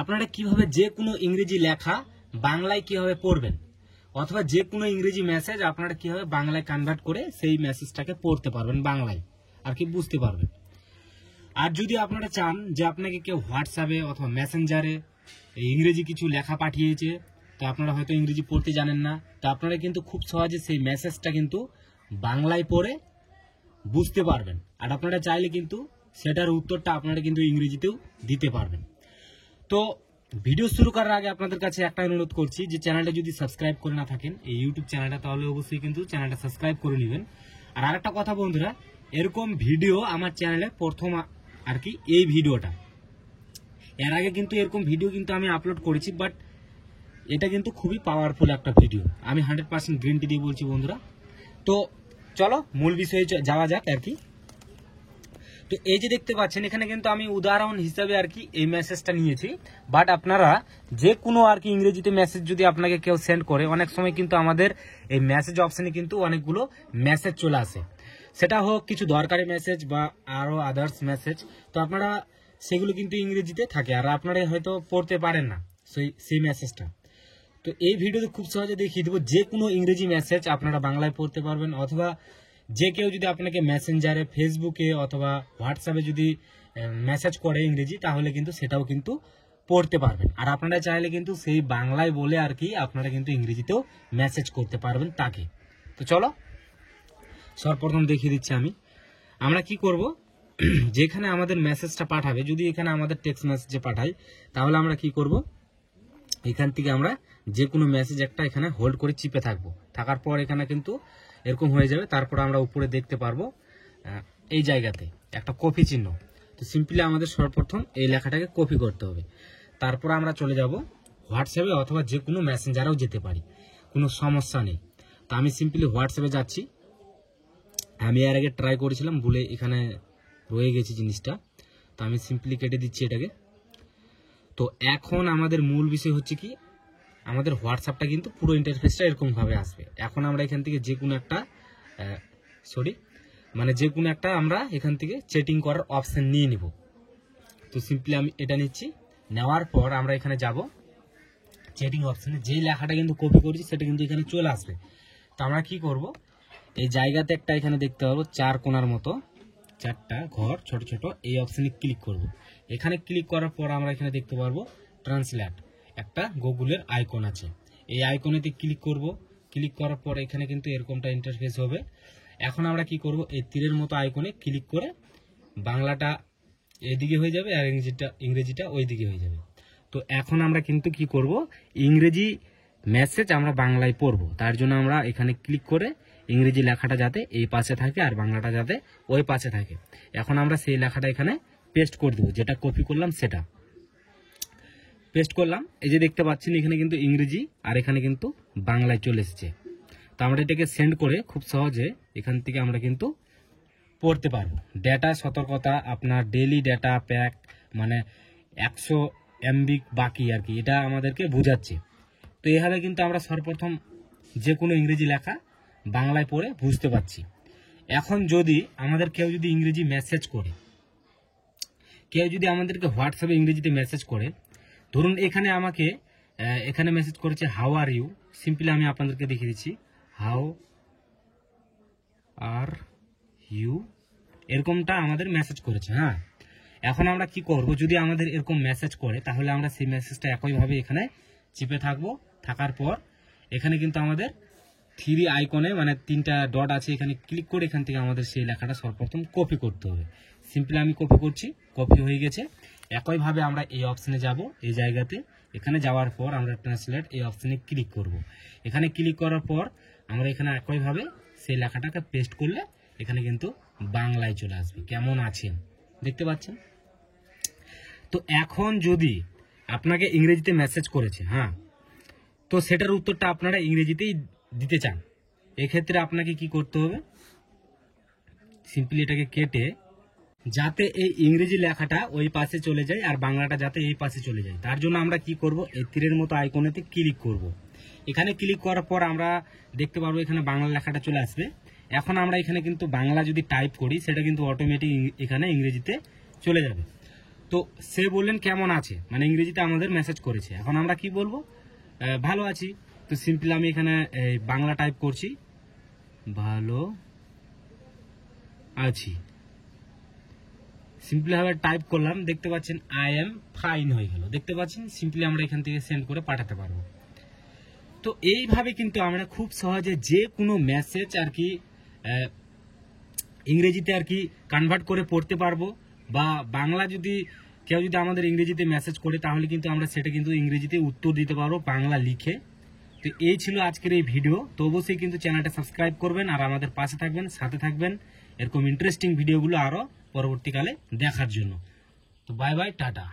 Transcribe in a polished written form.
আপনারা কিভাবে যে কোনো ইংরেজি লেখা বাংলায় কিভাবে পড়বেন, অথবা যে কোনো ইংরেজি মেসেজ আপনারা কিভাবে বাংলায় কনভার্ট করে সেই মেসেজটাকে পড়তে পারবেন, বাংলায় আর কি বুঝতে পারবেন। আর যদি আপনারা চান যে আপনাকে কেউ হোয়াটসঅ্যাপে অথবা মেসেঞ্জারে ইংরেজি কিছু লেখা পাঠিয়েছে, তো আপনারা হয়তো ইংরেজি পড়তে জানেন না, তো আপনারা কিন্তু খুব সহজে সেই মেসেজটা কিন্তু বাংলায় পড়ে বুঝতে পারবেন। আর আপনারা চাইলে কিন্তু সেটার উত্তরটা আপনারা কিন্তু ইংরেজিতেও দিতে পারবেন। তো ভিডিও শুরু করার আগে আপনাদের কাছে একটা অনুরোধ করছি যে চ্যানেলটা যদি সাবস্ক্রাইব করে না থাকেন এই ইউটিউব চ্যানেলটা, তাহলে অবশ্যই কিন্তু চ্যানেলটা সাবস্ক্রাইব করে নেবেন। আর আরেকটা কথা বন্ধুরা, এরকম ভিডিও আমার চ্যানেলে প্রথম আর কি এই ভিডিওটা, এর আগে কিন্তু এরকম ভিডিও কিন্তু আমি আপলোড করেছি, বাট এটা কিন্তু খুবই পাওয়ারফুল একটা ভিডিও, আমি 100% গ্যারান্টি দিয়ে বলছি বন্ধুরা। তো চলো মূল বিষয়ে যাওয়া যাক আর কি। তো এই যে দেখতে পাচ্ছেন এখানে কিন্তু আমি উদাহরণ হিসাবে আর কি এই মেসেজটা নিয়েছি, বাট আপনারা যে কোনো আর কি ইংরেজিতে মেসেজ যদি আপনাকে কেউ সেন্ড করে, অনেক সময় কিন্তু আমাদের এই মেসেজ অপশনে কিন্তু অনেকগুলো মেসেজ চলে আসে, সেটা হোক কিছু দরকারি মেসেজ বা আরো আদার্স মেসেজ, তো আপনারা সেগুলো কিন্তু ইংরেজিতে থাকে আর আপনারা হয়তো পড়তে পারেন না সেই মেসেজটা। তো এই ভিডিওতে খুব সহজে দেখিয়ে দেবো যে কোনো ইংরেজি মেসেজ আপনারা বাংলায় পড়তে পারবেন, অথবা যে কেউ যদি আপনাকে মেসেঞ্জারে, ফেসবুকে অথবা হোয়াটসঅ্যাপে যদি মেসেজ করে ইংরেজি, তাহলে কিন্তু সেটাও কিন্তু পড়তে পারবেন। আর আপনারা চাইলে কিন্তু সেই বাংলায় বলে আর কি আপনারা কিন্তু ইংরেজিতেও মেসেজ করতে পারবেন তাকে। তো চলো সর্বপ্রথম দেখিয়ে দিচ্ছি আমরা কি করব, যেখানে আমাদের মেসেজটা পাঠাবে, যদি এখানে আমাদের টেক্সট মেসেজে পাঠাই, তাহলে আমরা কি করব, এখান থেকে আমরা যে কোনো মেসেজ একটা এখানে হোল্ড করে চিপে থাকবো, থাকার পর এখানে কিন্তু এরকম হয়ে যাবে। তারপর আমরা উপরে দেখতে পারবো এই জায়গাতে একটা কপি চিহ্ন। তো সিম্পলি আমাদের সর্বপ্রথম এই লেখাটাকে কপি করতে হবে, তারপর আমরা চলে যাব হোয়াটসঅ্যাপে অথবা যে কোনো মেসেঞ্জারেও যেতে পারি, কোনো সমস্যা নেই। তো আমি সিম্পলি হোয়াটসঅ্যাপে যাচ্ছি, আমি এর আগে ট্রাই করেছিলাম, ভুলে এখানে রয়ে গেছে জিনিসটা, তো আমি সিম্পলি কেটে দিচ্ছি এটাকে। তো এখন আমাদের মূল বিষয় হচ্ছে কি, আমাদের হোয়াটসঅ্যাপটা কিন্তু পুরো ইন্টারফেসটা এরকমভাবে আসবে। এখন আমরা এখান থেকে যে কোনো একটা আমরা এখান থেকে চ্যাটিং করার অপশন নিয়ে নিব। তো সিম্পলি আমি এটা নিচ্ছি, নেওয়ার পর আমরা এখানে যাব চ্যাটিং অপশনে, যেই লেখাটা কিন্তু কপি করেছি সেটা কিন্তু এখানে চলে আসবে। তো আমরা কি করব, এই জায়গাতে একটা এখানে দেখতে পাবো চার কোণার মতো চারটা ঘর ছোট ছোট, এই অপশনে ক্লিক করব। এখানে ক্লিক করার পর আমরা এখানে দেখতে পারবো ট্রান্সলেট, একটা গুগলের আইকন আছে, এই আইকনেতে ক্লিক করব। ক্লিক করার পর এখানে কিন্তু এরকমটা ইন্টারফেস হবে। এখন আমরা কি করব, এই তীরের মতো আইকনে ক্লিক করে বাংলাটা এদিকে হয়ে যাবে আর ইংরেজিটা ওই দিকে হয়ে যাবে। তো এখন আমরা কিন্তু কি করব, ইংরেজি মেসেজ আমরা বাংলায় পড়ব, তার জন্য আমরা এখানে ক্লিক করে ইংরেজি লেখাটা যাতে এই পাশে থাকে আর বাংলাটা যাতে ওই পাশে থাকে, এখন আমরা সেই লেখাটা এখানে পেস্ট করে দেবো, যেটা কপি করলাম সেটা পেস্ট করলাম। এই যে দেখতে পাচ্ছেন এখানে কিন্তু ইংরেজি আর এখানে কিন্তু বাংলায় চলে এসেছে। তো আমরা এটাকে সেন্ড করে খুব সহজে এখান থেকে আমরা কিন্তু পড়তে পারবো। ডেটা সতর্কতা, আপনার ডেইলি ডেটা প্যাক মানে 100 MB বাকি আর কি, এটা আমাদেরকে বোঝাচ্ছে। তো এইভাবে কিন্তু আমরা সর্বপ্রথম যে কোনো ইংরেজি লেখা বাংলায় পড়ে বুঝতে পারছি। এখন যদি আমাদের কেউ যদি ইংরেজি মেসেজ করে, কেউ যদি আমাদেরকে হোয়াটসঅ্যাপে ইংরেজিতে মেসেজ করে, ধরুন এখানে আমাকে এখানে মেসেজ করেছে হাউ আর ইউ, সিম্পলি আমি আপনাদেরকে দেখিয়ে দিচ্ছি হাউ আর ইউ, এরকমটা আমাদের মেসেজ করেছে। হ্যাঁ, এখন আমরা কি করব, যদি আমাদের এরকম মেসেজ করে তাহলে আমরা সেই মেসেজটা একইভাবে এখানে চিপে থাকবো, থাকার পর এখানে কিন্তু আমাদের থ্রি আইকনে মানে তিনটা ডট আছে, এখানে ক্লিক করে এখান থেকে আমাদের সেই লেখাটা সর্বপ্রথম কপি করতে হবে। সিম্পলি আমি কপি করছি, কপি হয়ে গেছে। একইভাবে আমরা এই অপশনে যাব, এই জায়গাতে এখানে যাওয়ার পর আমরা ট্রান্সলেট এই অপশনে ক্লিক করব। এখানে ক্লিক করার পর আমরা এখানে একইভাবে সেই লেখাটাকে পেস্ট করলে এখানে কিন্তু বাংলায় চলে আসবে। কেমন আছেন দেখতে পাচ্ছেন। তো এখন যদি আপনাকে ইংরেজিতে মেসেজ করেছে, হ্যাঁ, তো সেটার উত্তরটা আপনারা ইংরেজিতেই দিতে চান, এক্ষেত্রে আপনাকে কি করতে হবে, সিম্পলি এটাকে কেটে যাতে এই ইংরেজি লেখাটা ওই পাশে চলে যায় আর বাংলাটা যাতে এই পাশে চলে যায়, তার জন্য আমরা কি করব, এই তীরের মতো আইকনেতে ক্লিক করব। এখানে ক্লিক করার পর আমরা দেখতে পারবো এখানে বাংলা লেখাটা চলে আসবে। এখন আমরা এখানে কিন্তু বাংলা যদি টাইপ করি সেটা কিন্তু অটোমেটিক এখানে ইংরেজিতে চলে যাবে। তো সে বললেন কেমন আছে, মানে ইংরেজিতে আমাদের মেসেজ করেছে। এখন আমরা কি বলবো, ভালো আছি। তো সিম্পলি আমি এখানে বাংলা টাইপ করছি, ভালো আছি, সিম্পলি ভাবে টাইপ করলাম, দেখতে পাচ্ছেন আই এম ফাইন হয়ে গেল, দেখতে পাচ্ছেন। সিম্পলি আমরা এখান থেকে সেন্ড করে পাঠাতে পারবো। তো এইভাবে কিন্তু আমরা খুব সহজে যে কোনো মেসেজ আর কি ইংরেজিতে আর কি কনভার্ট করে পড়তে পারবো, বা বাংলা যদি কেউ যদি আমাদের ইংরেজিতে মেসেজ করে তাহলে কিন্তু আমরা সেটা কিন্তু ইংরেজিতে উত্তর দিতে পারবো বাংলা লিখে। তো এই ছিল আজকের এই ভিডিও। তো অবশ্যই কিন্তু চ্যানেলটা সাবস্ক্রাইব করবেন আর আমাদের পাশে থাকবেন, সাথে থাকবেন এরকম ইন্টারেস্টিং ভিডিওগুলো আরো পরবর্তীকালে দেখার জন্য। তো বাই বাই, টাটা।